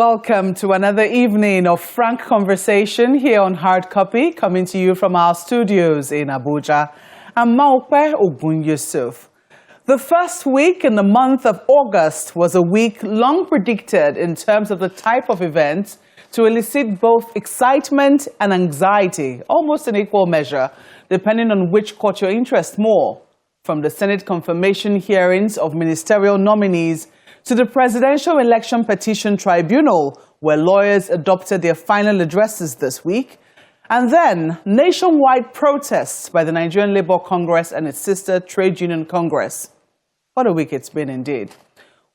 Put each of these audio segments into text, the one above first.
welcome to another evening of frank conversation here on Hard Copy, coming to you from our studios in Abuja. I'm Maokwe Ogun Yusuf. The first week in the month of August was a week long predicted in terms of the type of event to elicit both excitement and anxiety, almost in equal measure, depending on which caught your interest more. From the Senate confirmation hearings of ministerial nominees to the Presidential Election Petition Tribunal, where lawyers adopted their final addresses this week, and then nationwide protests by the Nigerian Labour Congress and its sister Trade Union Congress. What a week it's been indeed.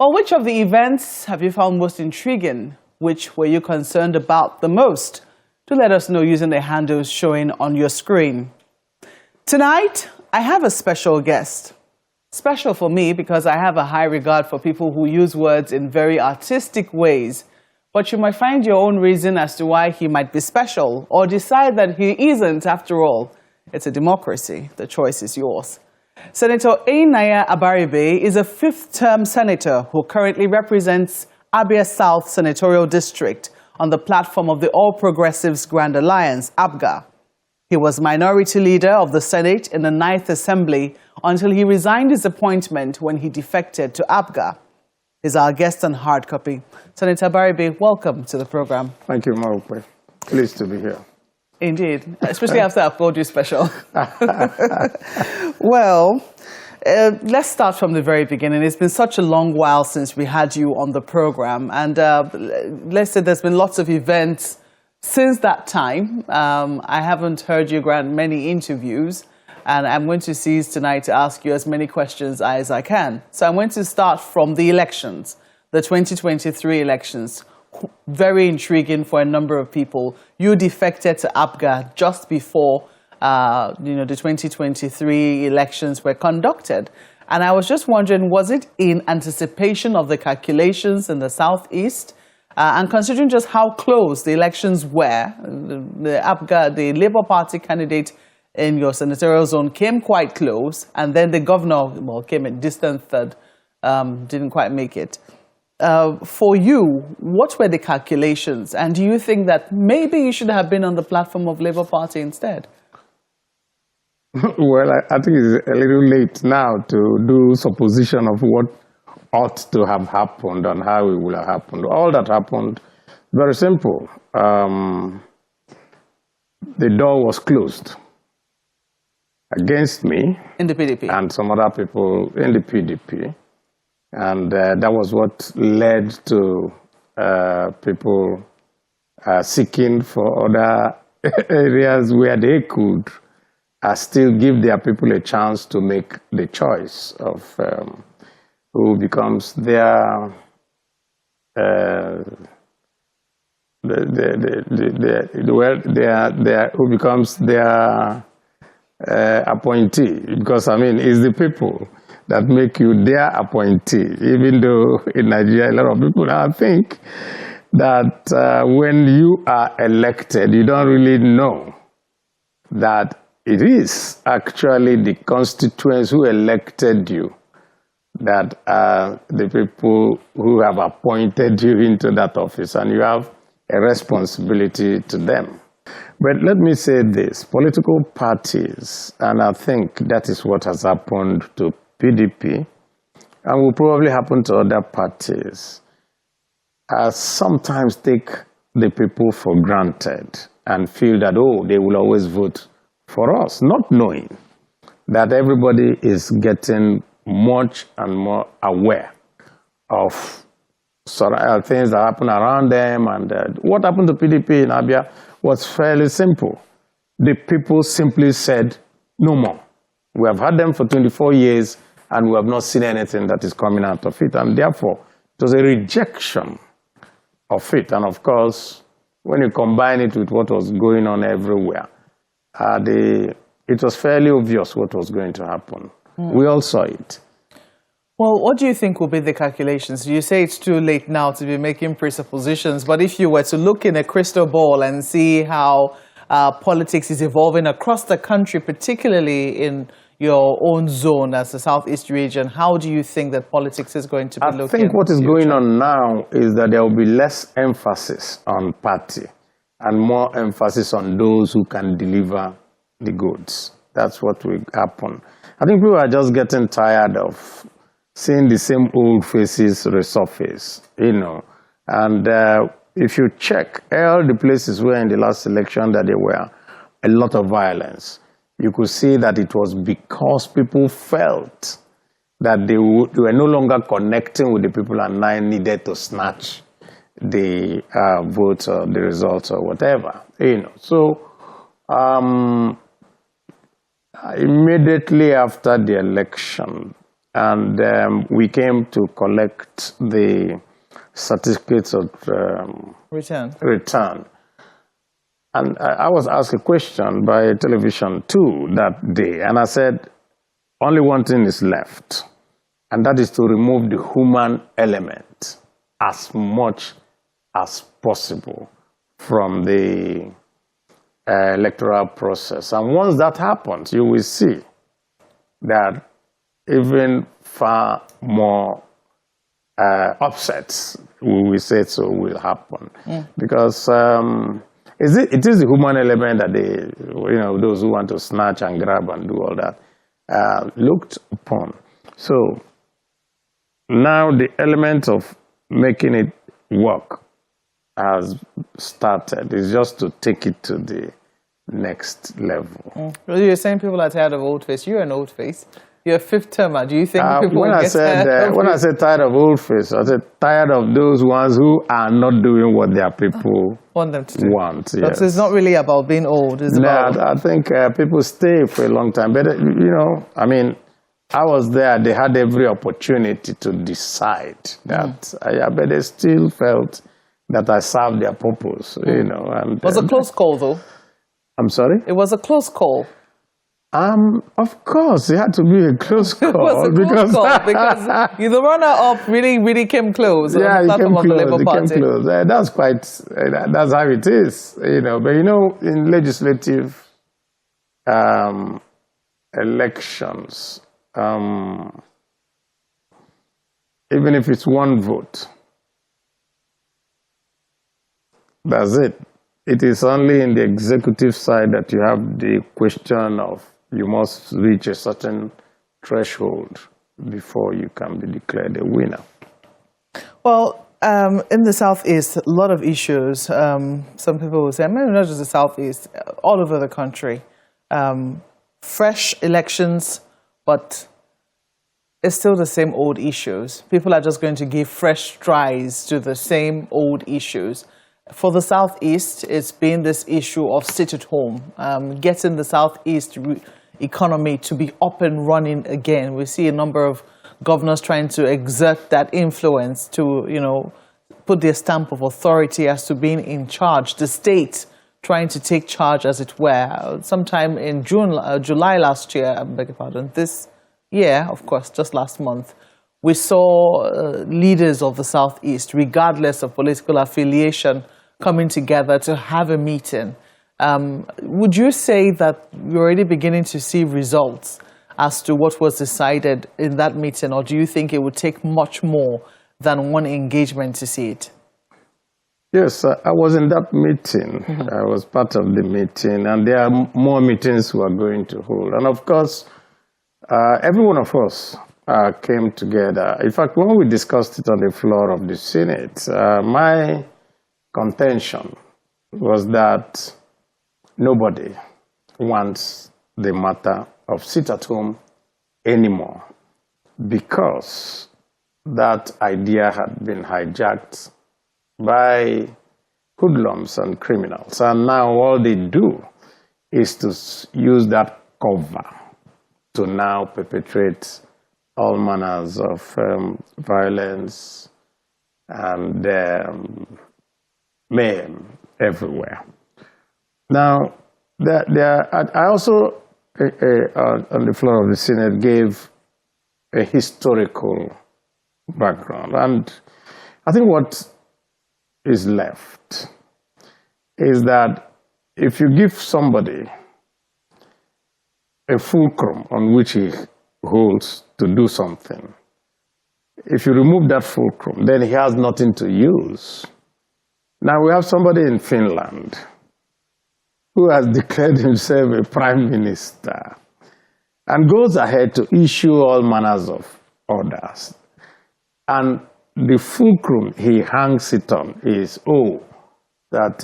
Well, which of the events have you found most intriguing? Which were you concerned about the most? Do let us know using the handles showing on your screen. Tonight, I have a special guest. Special for me because I have a high regard for people who use words in very artistic ways. But you might find your own reason as to why he might be special, or decide that he isn't after all. It's a democracy. The choice is yours. Senator Ainaya Abaribe is a fifth-term senator who currently represents Abia South Senatorial District on the platform of the All Progressives Grand Alliance, APGA. He was minority leader of the Senate in the 9th Assembly until he resigned his appointment when he defected to APGA. He's our guest on Hard Copy. Senator Abaribe, welcome to the program. Thank you, Maokwe. Pleased to be here. Indeed, especially after I've called you special. Well, let's start from the very beginning. It's been such a long while since we had you on the program, and let's say there's been lots of events since that time. I haven't heard you grant many interviews, and I'm going to seize tonight to ask you as many questions as I can. So I'm going to start from the elections, the 2023 elections. Very intriguing for a number of people. You defected to APGA just before the 2023 elections were conducted. And I was just wondering, was it in anticipation of the calculations in the Southeast? And considering just how close the elections were, the APGA, the Labour Party candidate in your senatorial zone came quite close, and then the governor, came a distant third, didn't quite make it. For you, what were the calculations? And do you think that maybe you should have been on the platform of Labour Party instead? Well, I think it's a little late now to do supposition of what ought to have happened and how it will have happened. All that happened, very simple. The door was closed against me. In the PDP? And some other people in the PDP. And that was what led to people seeking for other areas where they could still give their people a chance to make the choice of who becomes their who becomes their appointee. Because I mean, it's the people that make you their appointee. Even though in Nigeria, a lot of people now think that when you are elected, you don't really know that it is actually the constituents who elected you that are the people who have appointed you into that office, and you have a responsibility to them. But let me say this, political parties, and I think that is what has happened to PDP, and will probably happen to other parties, sometimes take the people for granted and feel that, oh, they will always vote for us, not knowing that everybody is getting much and more aware of things that happen around them. And what happened to PDP in Abia was fairly simple. The people simply said, no more. We have had them for 24 years, and we have not seen anything that is coming out of it. And therefore, it was a rejection of it. And of course, when you combine it with what was going on everywhere, it was fairly obvious what was going to happen. We all saw it. Well, what do you think will be the calculations? You say it's too late now to be making presuppositions, but if you were to look in a crystal ball and see how politics is evolving across the country, particularly in your own zone as the Southeast region, how do you think that politics is going to be looking? I think what is going on now is that there will be less emphasis on party and more emphasis on those who can deliver the goods. That's what will happen. I think people are just getting tired of seeing the same old faces resurface, And if you check all the places where in the last election that there were a lot of violence, you could see that it was because people felt that they were no longer connecting with the people and now needed to snatch the votes or the results or whatever. So immediately after the election, and we came to collect the certificates of return. And I was asked a question by television too that day, and I said, only one thing is left, and that is to remove the human element as much as possible from the electoral process. And once that happens, you will see that even far more upsets, we will say so, will happen. Because it is the human element that those who want to snatch and grab and do all that, looked upon. So now the element of making it work has started. It's just to take it to the next level. Well, you're saying people are tired of old face. You're an old face. You're a fifth termer. Do you think people when I said tired of old face, I said tired of those ones who are not doing what their people want them to do. Yes. But it's not really about being old. It's about... I think people stay for a long time. But, I was there. They had every opportunity to decide that. But they still felt that I served their purpose, And, it was a close call, though. I'm sorry? It was a close call. Of course, it had to be a close call. It was a close call because the runner-up really came close. Yeah, he came close. That's that's how it is, But in legislative elections, even if it's one vote, that's it. It is only in the executive side that you have the question of you must reach a certain threshold before you can be declared a winner. Well, in the Southeast, a lot of issues. Some people will say, maybe not just the Southeast, all over the country. Fresh elections, but it's still the same old issues. People are just going to give fresh tries to the same old issues. For the Southeast, it's been this issue of sit at home, getting the Southeast economy to be up and running again. We see a number of governors trying to exert that influence to, put their stamp of authority as to being in charge. The state trying to take charge, as it were. Sometime in July last year, I beg your pardon, this year, of course, just last month, we saw leaders of the Southeast, regardless of political affiliation, coming together to have a meeting. Would you say that you're already beginning to see results as to what was decided in that meeting, or do you think it would take much more than one engagement to see it? Yes, I was in that meeting. I was part of the meeting, and there are more meetings we are going to hold. And of course, every one of us came together. In fact, when we discussed it on the floor of the Senate, my contention was that nobody wants the matter of sit at home anymore, because that idea had been hijacked by hoodlums and criminals. And now all they do is to use that cover to now perpetrate all manners of violence and mayhem everywhere. Now, I also, on the floor of the Senate, gave a historical background. And I think what is left is that if you give somebody a fulcrum on which he holds to do something. If you remove that fulcrum, then he has nothing to use. Now we have somebody in Finland who has declared himself a prime minister and goes ahead to issue all manners of orders. And the fulcrum he hangs it on is, that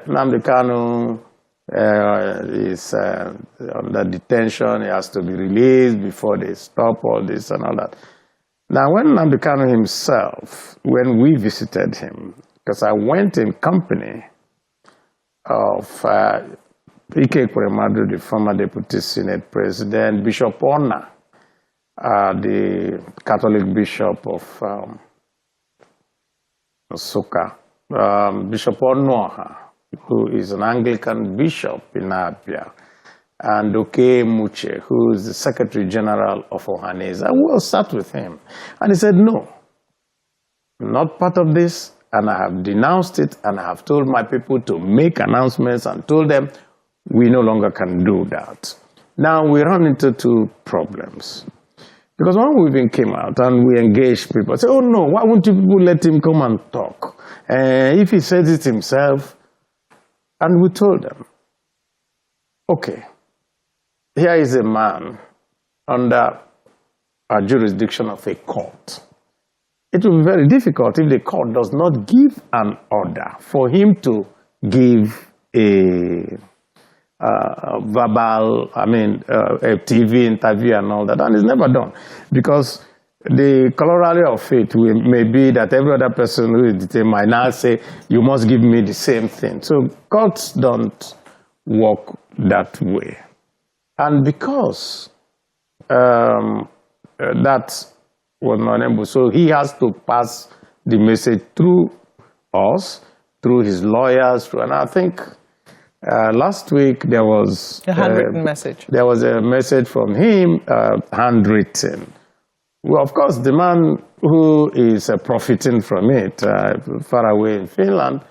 Nnamdi Kanu is under detention, he has to be released before they stop all this and all that. Now, when Nnamdi Kanu himself, when we visited him, because I went in company of Ike Ekweremadu, the former Deputy Senate President, Bishop Ona, the Catholic Bishop of Nsukka, Bishop Onoha, who is an Anglican bishop in Abia, and Oke Muche, who is the Secretary General of Ohanese. I will sat with him. And he said, no, I'm not part of this, and I have denounced it, and I have told my people to make announcements and told them we no longer can do that. Now we run into two problems. Because when we even came out and we engaged people, say, oh no, why won't you people let him come and talk? If he says it himself, and we told them, okay, here is a man under a jurisdiction of a court. It will be very difficult if the court does not give an order for him to give a verbal, a TV interview and all that, and it's never done. Because the corollary of it may be that every other person who is detained might now say, you must give me the same thing. So courts don't work that way. And because that was not able, so he has to pass the message through us, through his lawyers, and I think last week there was a handwritten message. There was a message from him, handwritten. Well, of course, the man who is profiting from it, far away in Finland,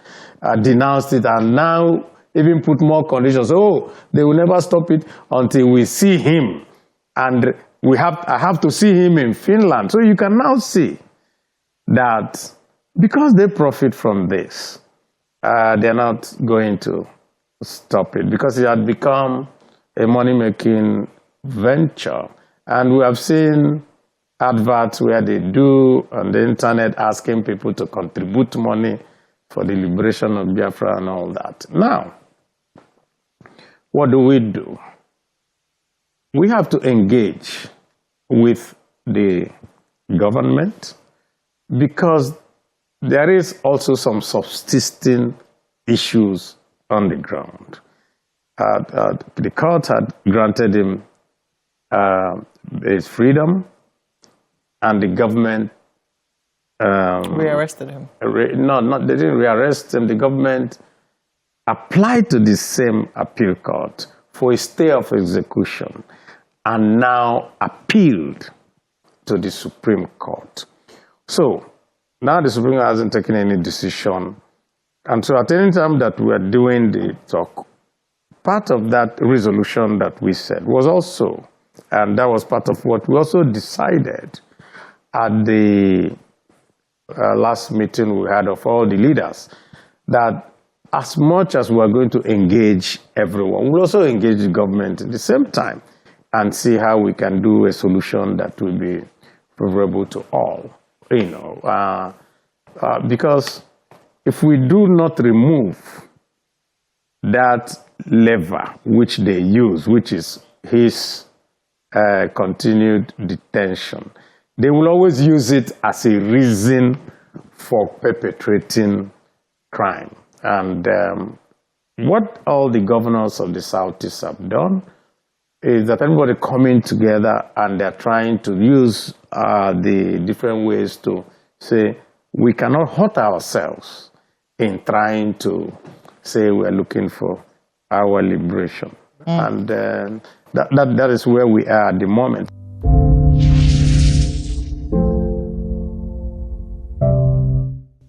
denounced it and now even put more conditions. Oh, they will never stop it until we see him. And I have to see him in Finland. So you can now see that because they profit from this, they're not going to stop it because it had become a money-making venture. And we have seen adverts where they do on the internet asking people to contribute money for the liberation of Biafra and all that. Now, what do? We have to engage with the government because there is also some subsisting issues on the ground. The court had granted him his freedom, and the government rearrested him. They didn't rearrest him. The government applied to the same appeal court for a stay of execution and now appealed to the Supreme Court. So now the Supreme Court hasn't taken any decision. And so at any time that we are doing the talk, part of that resolution that we said was also, and that was part of what we also decided at the last meeting we had of all the leaders, that as much as we are going to engage everyone, we'll also engage the government at the same time and see how we can do a solution that will be favorable to all. Because if we do not remove that lever which they use, which is his continued detention, they will always use it as a reason for perpetrating crime. And what all the governors of the Southeast have done is that everybody coming together and they're trying to use the different ways to say we cannot hurt ourselves in trying to say we're looking for our liberation. And that is where we are at the moment.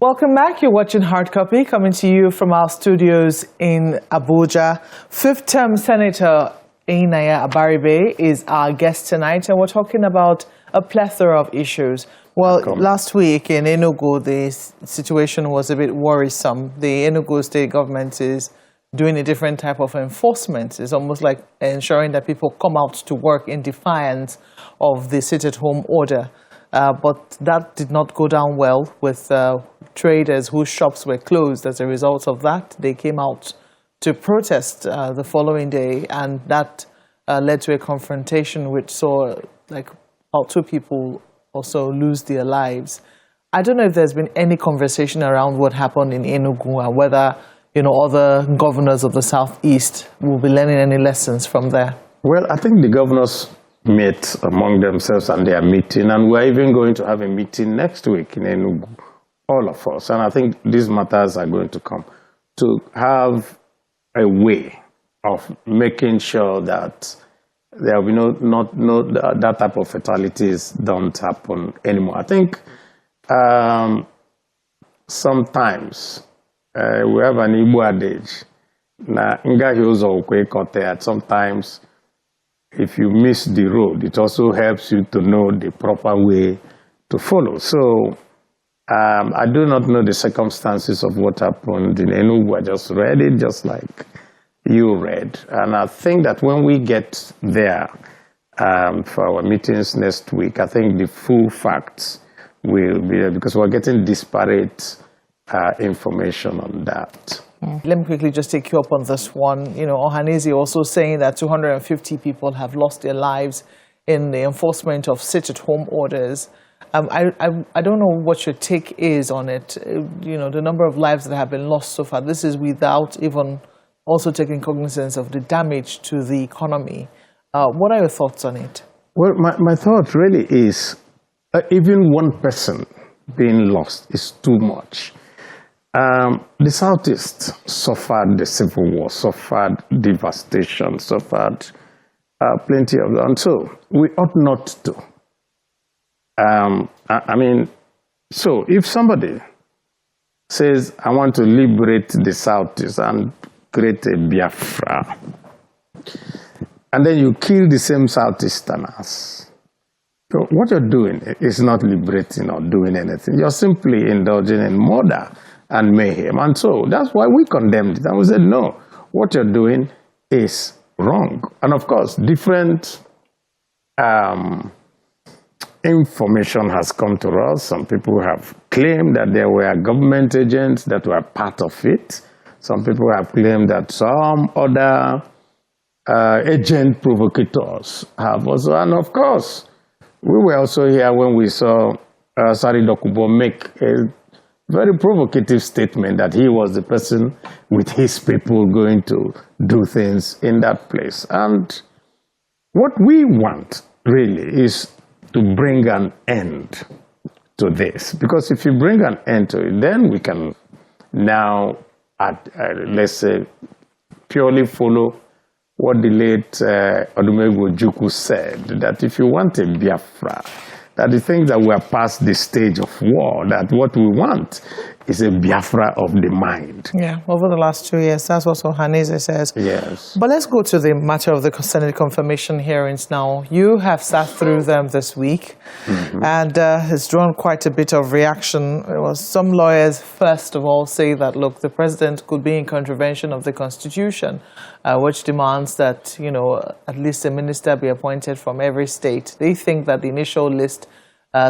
Welcome back. You're watching Hard Copy, coming to you from our studios in Abuja. Fifth-term Senator Einaya Abaribe is our guest tonight, and we're talking about a plethora of issues. Well, last week in Enugu, the situation was a bit worrisome. The Enugu state government is doing a different type of enforcement. It's almost like ensuring that people come out to work in defiance of the sit-at-home order. But that did not go down well with traders whose shops were closed. As a result of that, they came out to protest the following day, and that led to a confrontation which saw like about 2 people also lose their lives. I don't know if there's been any conversation around what happened in Enugu and whether, you know, other governors of the Southeast will be learning any lessons from there. Well, I think the governors met among themselves and they are meeting, and we're even going to have a meeting next week in Enugu, all of us. And I think these matters are going to come to have a way of making sure that there will be no that type of fatalities don't happen anymore. I think sometimes we have an Igbo adage, na ngahi uzo ukwe kote. Sometimes if you miss the road, it also helps you to know the proper way to follow. So I do not know the circumstances of what happened in Enugu. I just read it just like you read. And I think that when we get there for our meetings next week, I think the full facts will be there because we're getting disparate information on that. Let me quickly just take you up on this one. You know, Ohaneze also saying that 250 people have lost their lives in the enforcement of sit-at-home orders. I don't know what your take is on it. You know, the number of lives that have been lost so far. This is without even also taking cognizance of the damage to the economy. What are your thoughts on it? Well, my thought really is even one person being lost is too much. The Southeast suffered the Civil War, suffered devastation, suffered plenty of that. And so we ought not to. I mean, so if somebody says, I want to liberate the Southeast and create a Biafra, and then you kill the same Southeasterners, so what you're doing is not liberating or doing anything. You're simply indulging in murder and mayhem. And so that's why we condemned it. And we said, no, what you're doing is wrong. And of course, different information has come to us. Some people have claimed that there were government agents that were part of it. Some people have claimed that some other agent provocators have also. And of course, we were also here when we saw Sari Dokubo make a very provocative statement that he was the person with his people going to do things in that place. And what we want really is to bring an end to this. Because if you bring an end to it, then we can now, let's say, purely follow what the late Odumegwu Ojukwu said, that if you want a Biafra, that the things that we're past the stage of war, that what we want is a Biafra of the mind. Yeah, over the last 2 years, that's what Ohaneze says. Yes. But let's go to the matter of the Senate confirmation hearings now. You have sat through them this week, and it's drawn quite a bit of reaction. Some lawyers, first of all, say that, look, the president could be in contravention of the Constitution, which demands that, you know, at least a minister be appointed from every state. They think that the initial list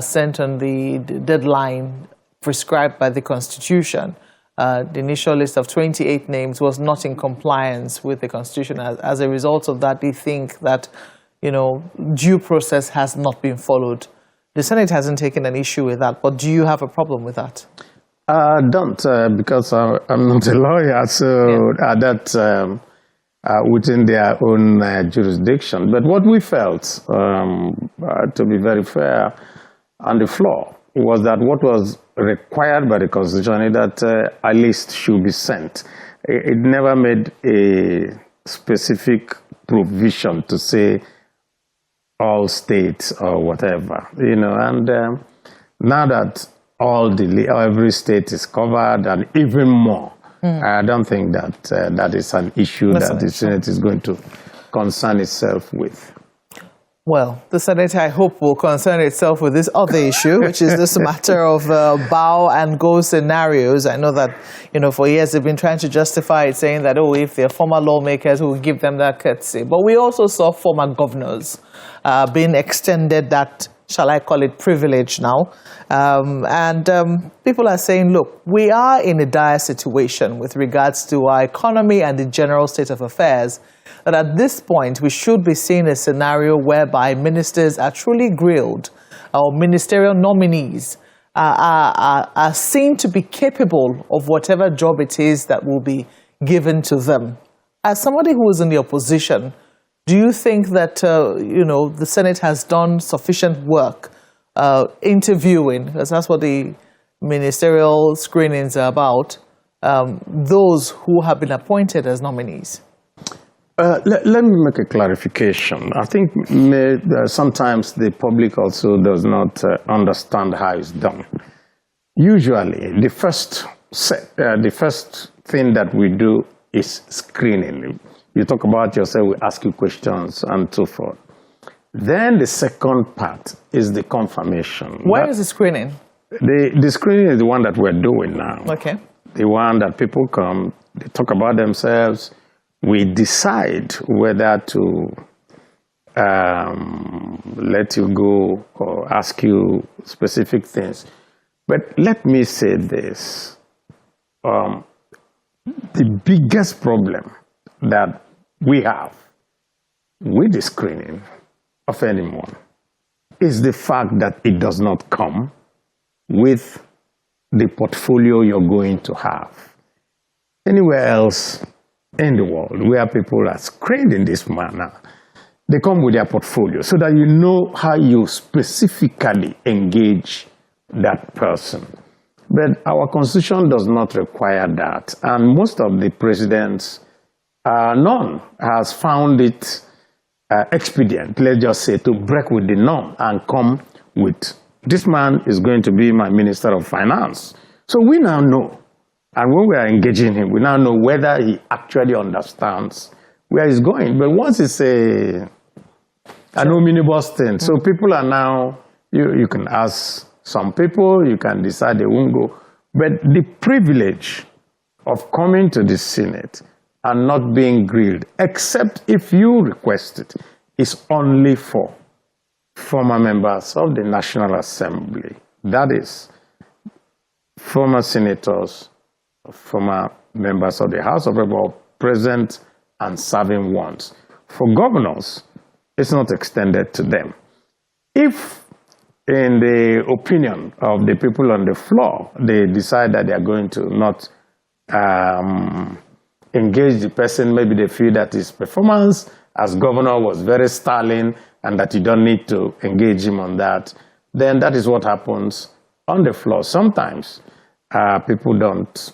sent on the deadline prescribed by the Constitution, the initial list of 28 names was not in compliance with the Constitution. As a result of that, they think that, you know, due process has not been followed. The Senate hasn't taken an issue with that, but do you have a problem with that? I don't, because I'm not a lawyer, so that's within their own jurisdiction. But what we felt, to be very fair, on the floor, was that what was required by the Constitution is that a list should be sent. It never made a specific provision to say all states or whatever, you know. And now that every state is covered and even more, I don't think that that is an issue that the Senate is going to concern itself with? Well, the Senate, I hope, will concern itself with this other issue, which is this matter of bow and go scenarios. I know that, for years they've been trying to justify it, saying that, if they're former lawmakers, we'll give them that courtesy. But we also saw former governors being extended that, shall I call it, privilege now. People are saying, look, we are in a dire situation with regards to our economy and the general state of affairs, that at this point we should be seeing a scenario whereby ministers are truly grilled, or ministerial nominees are seen to be capable of whatever job it is that will be given to them. As somebody who is in the opposition, do you think that, the Senate has done sufficient work interviewing, because that's what the ministerial screenings are about, those who have been appointed as nominees? Let me make a clarification. I think sometimes the public also does not understand how it's done. Usually, the first thing that we do is screening. You talk about yourself, we ask you questions, and so forth. Then the second part is the confirmation. Where is the screening? The screening is the one that we're doing now. Okay. The one that people come, they talk about themselves. We decide whether to let you go or ask you specific things. But let me say this. The biggest problem that we have with the screening of anyone is the fact that it does not come with the portfolio you're going to have. Anywhere else in the world where people are screened in this manner, they come with their portfolio so that you know how you specifically engage that person. But our constitution does not require that, and most of the presidents, none has found it expedient, let's just say, to break with the norm and come with, this man is going to be my Minister of Finance. So we now know, and when we are engaging him, we now know whether he actually understands where he's going. But once it's an omnibus thing, so people are now, you can ask some people, you can decide they won't go. But the privilege of coming to the Senate and not being grilled, except if you request it, is only for former members of the National Assembly. That is, former senators, former members of the House of Representatives, present and serving ones. For governors, it's not extended to them. If, in the opinion of the people on the floor, they decide that they are going to not engage the person, maybe they feel that his performance as governor was very sterling and that you don't need to engage him on that, then that is what happens on the floor. Sometimes people don't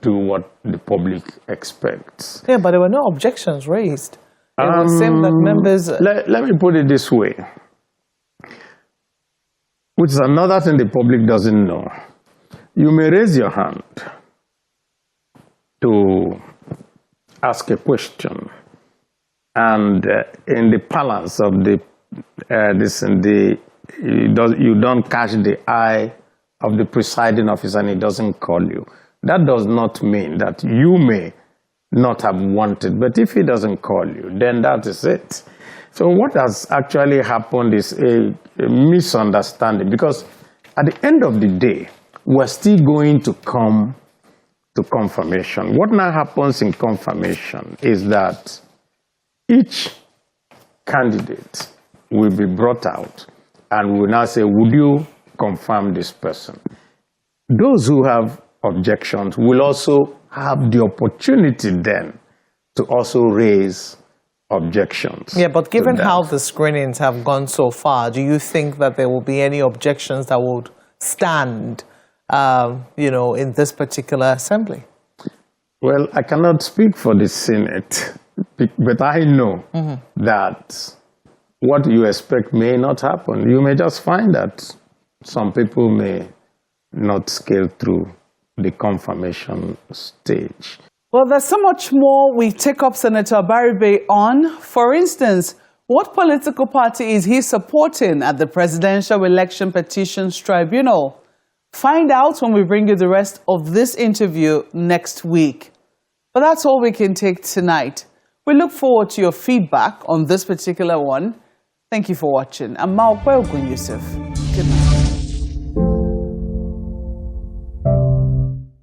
do what the public expects. Yeah, but there were no objections raised. It was same that members... Let me put it this way, which is another thing the public doesn't know. You may raise your hand to ask a question, and in the balance of you don't catch the eye of the presiding officer and he doesn't call you. That does not mean that you may not have wanted, but if he doesn't call you, then that is it. So what has actually happened is a misunderstanding, because at the end of the day, we're still going to come to confirmation. What now happens in confirmation is that each candidate will be brought out and we will now say, would you confirm this person? Those who have objections will also have the opportunity then to also raise objections. Yeah, but given how the screenings have gone so far, do you think that there will be any objections that would stand, in this particular assembly? Well, I cannot speak for the Senate, but I know that what you expect may not happen. You may just find that some people may not scale through the confirmation stage. Well, there's so much more we take up Senator Baribe on. For instance, what political party is he supporting at the Presidential Election Petitions Tribunal? Find out when we bring you the rest of this interview next week. But that's all we can take tonight. We look forward to your feedback on this particular one. Thank you for watching. I'm Maokwe Ogun Yusuf. Good night.